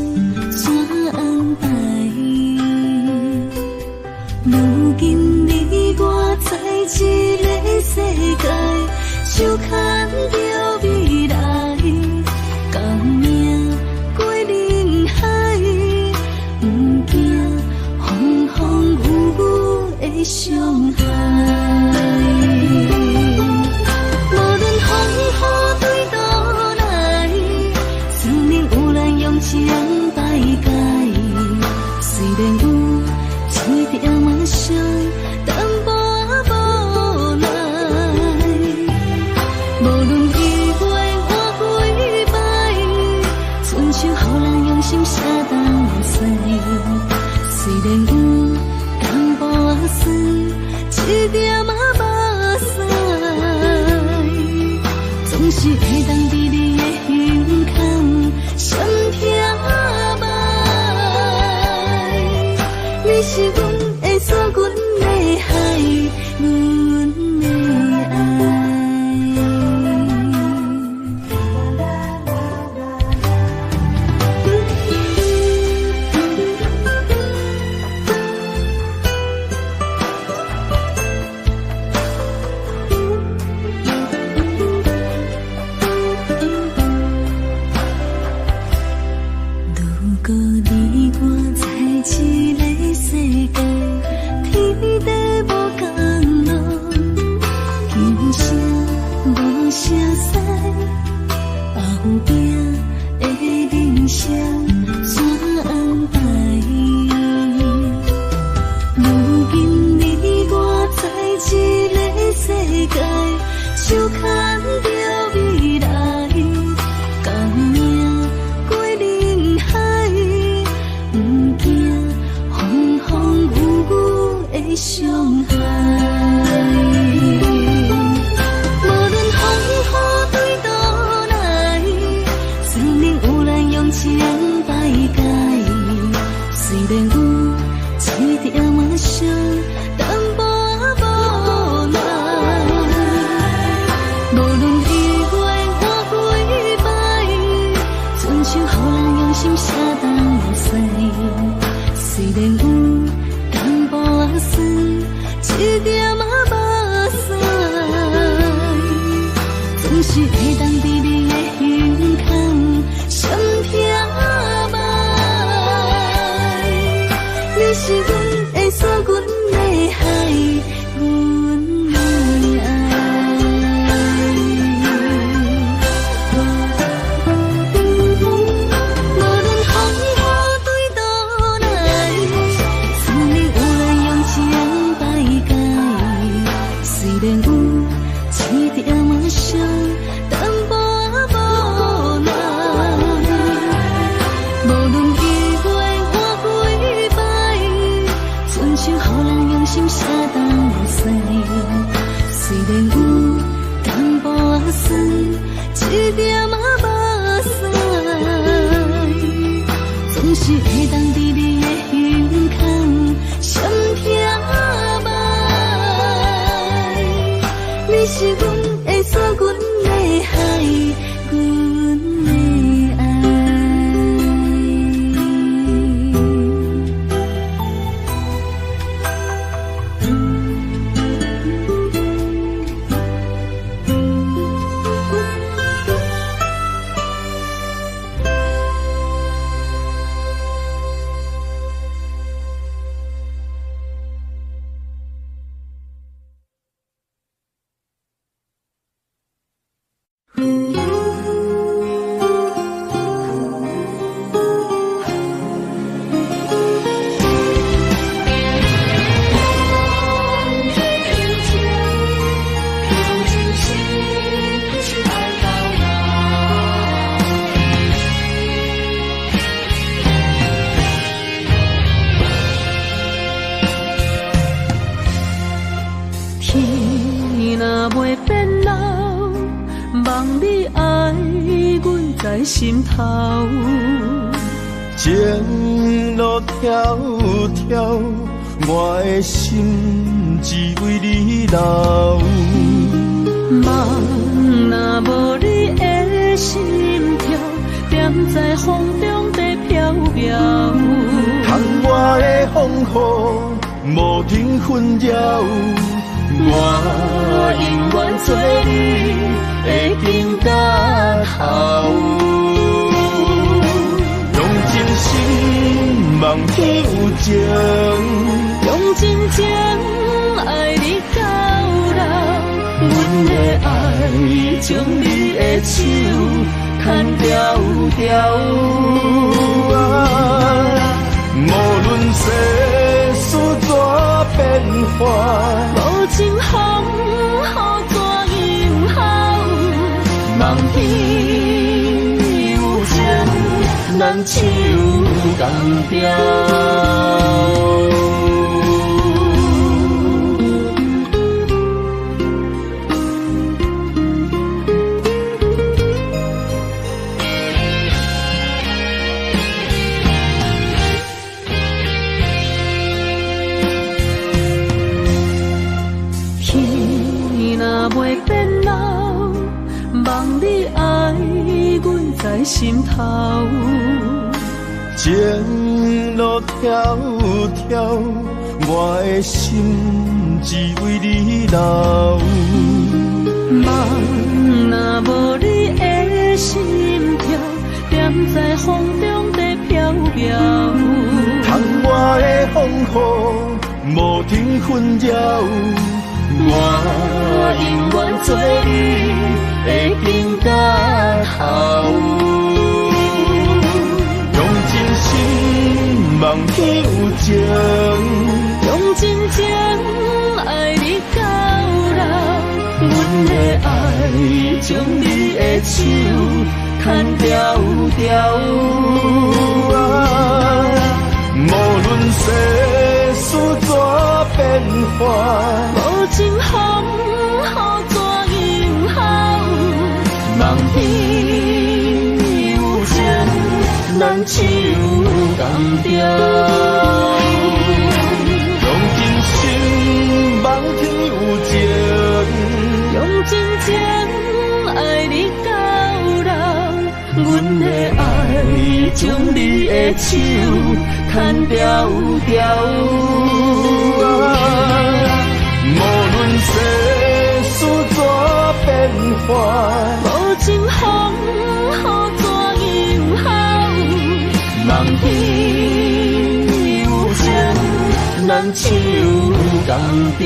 伤，淡薄在心头。情路迢迢，我的心只为你留。梦若无你的心跳，点在风中在飘飘。窗外的风雨无停纷扰，我永远做你的根甲头。用真心望你有情，用真情爱你到老。阮的爱将你的手牵条条。无论世事怎变化，无情风雨怎样好？望天有情，咱手共调。袂变老，望你爱阮在心头。情路迢迢，我的心只为你留。梦若无你的心跳，点在风中在飘飘。窗外的风雨无停纷扰，我永远做你的根甲头。用真心望你有情，用真情爱你到老。阮的爱将你的手牵条条。无论世事怎变化，无情风雨怎样好？望天有情，咱手共调。用真心望天有情，用真情爱你到老。阮的爱将你的手牵条条。无论世事怎变化，无情风雨怎样好？望天有情，咱手共调。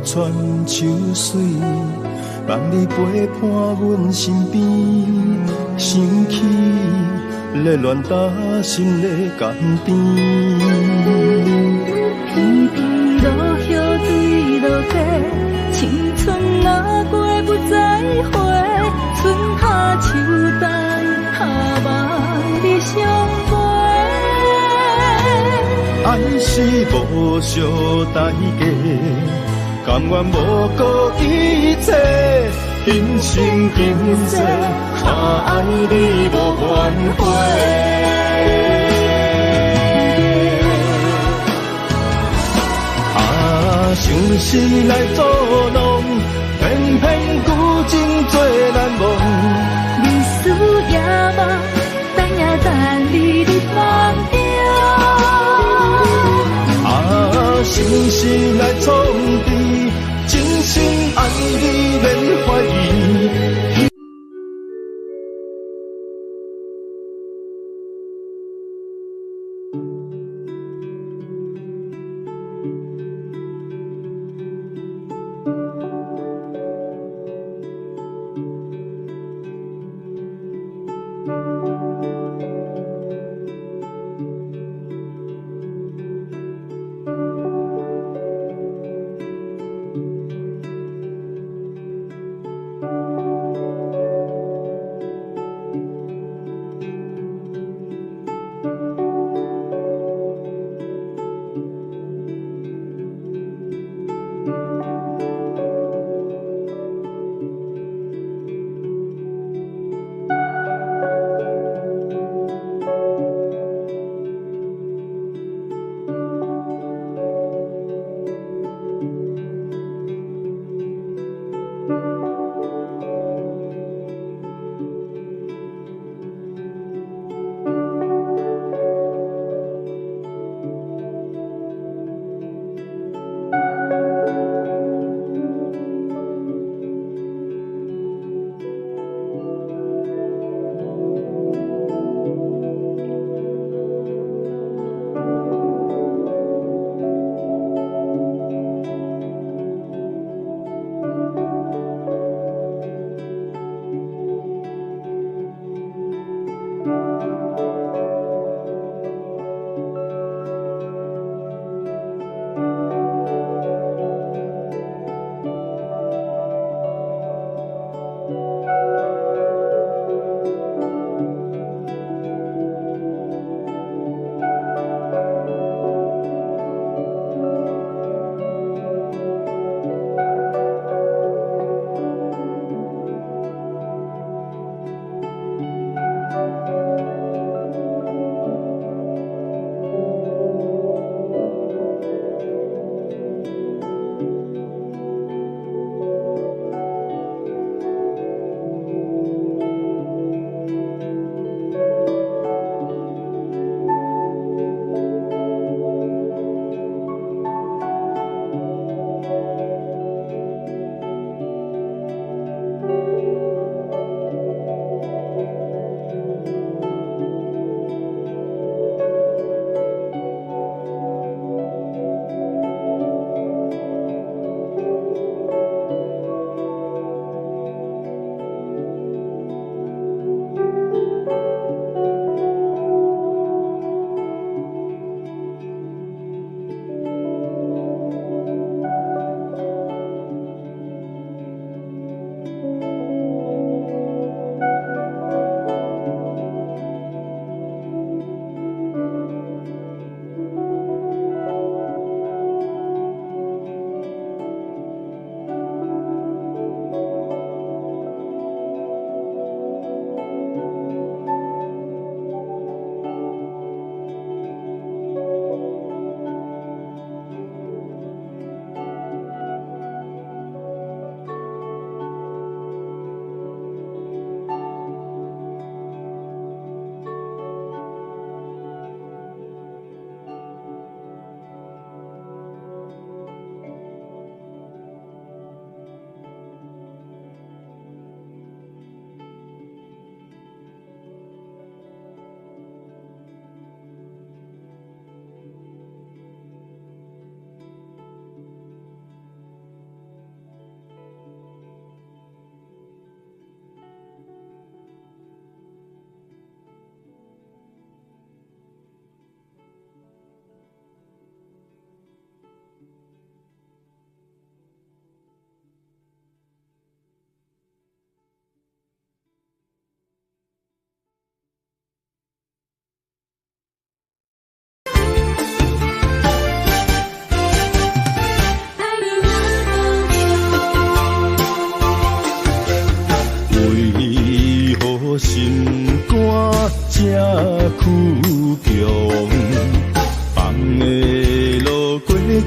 泉秋水，望你陪伴阮身边，生气热恋打心的甘甜。天边落雨对落地，青春若过不再回，春夏秋冬下望你相陪。爱是无相代价。甘愿无顾一切，今生今世，爱你无怨悔。情是来作弄，偏偏旧情做难忘。日思夜梦，等呀等你的梦中。心事来创治，真心爱你免怀疑。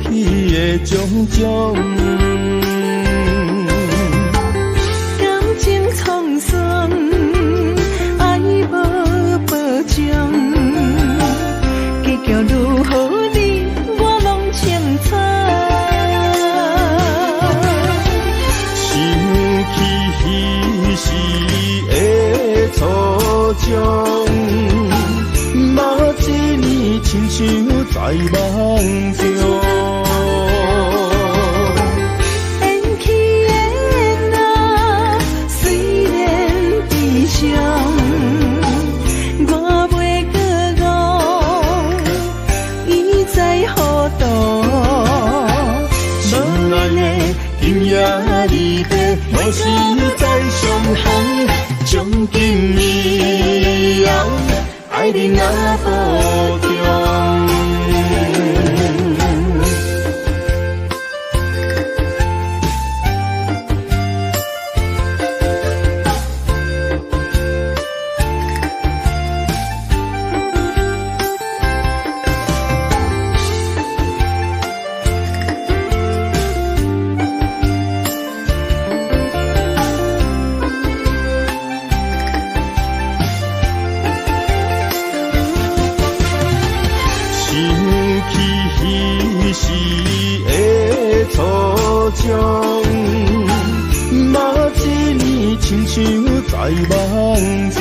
去的的种种。感情沧桑，爱无保障，结局如何你我拢清楚。想起彼时的初衷，嘛一年亲像在梦中。我袂搁误，伊在何处？心爱的今夜离别，无时再相逢。从今以后，爱你若保重。时的初衷，嘛一年亲像在梦中。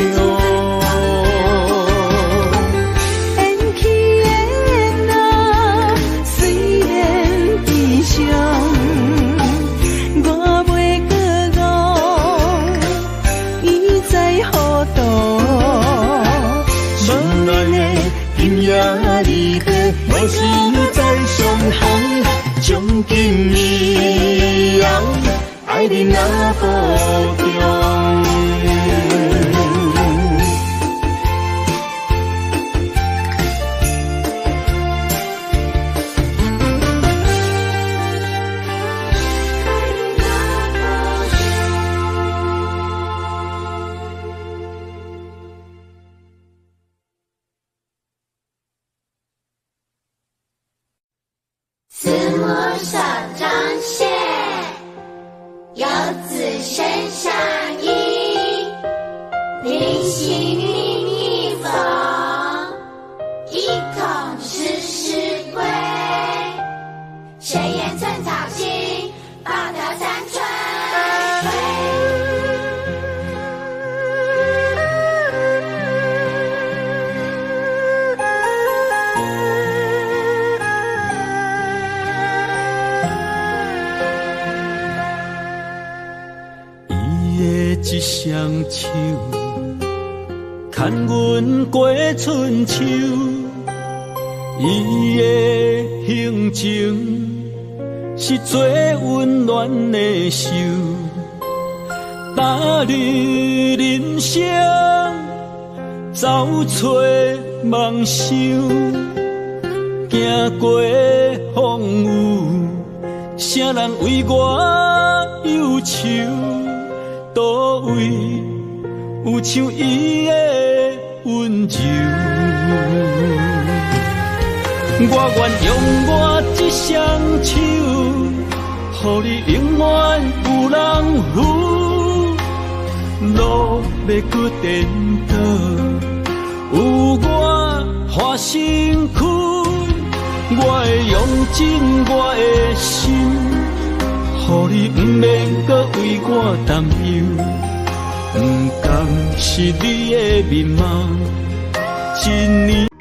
缘起的那虽然悲伤，我袂搁误，伊在何处？心爱的今夜离别，无时再相逢。从今以后，爱你若保重。慈母手中线，游子身上衣。临行密密缝，意恐迟迟归。谁言寸草心，报得三春一双手，牵阮过春秋。伊的行程是最温暖的手，踏入人生，走出梦想，行过风雨，啥人为我忧愁？倒位有像伊的温柔？我愿用我一双手，予你永远有人扶。路要搁颠倒，有我花身躯，我会用尽我的心。予你不免搁为我担忧，不甘是你的面貌，一年。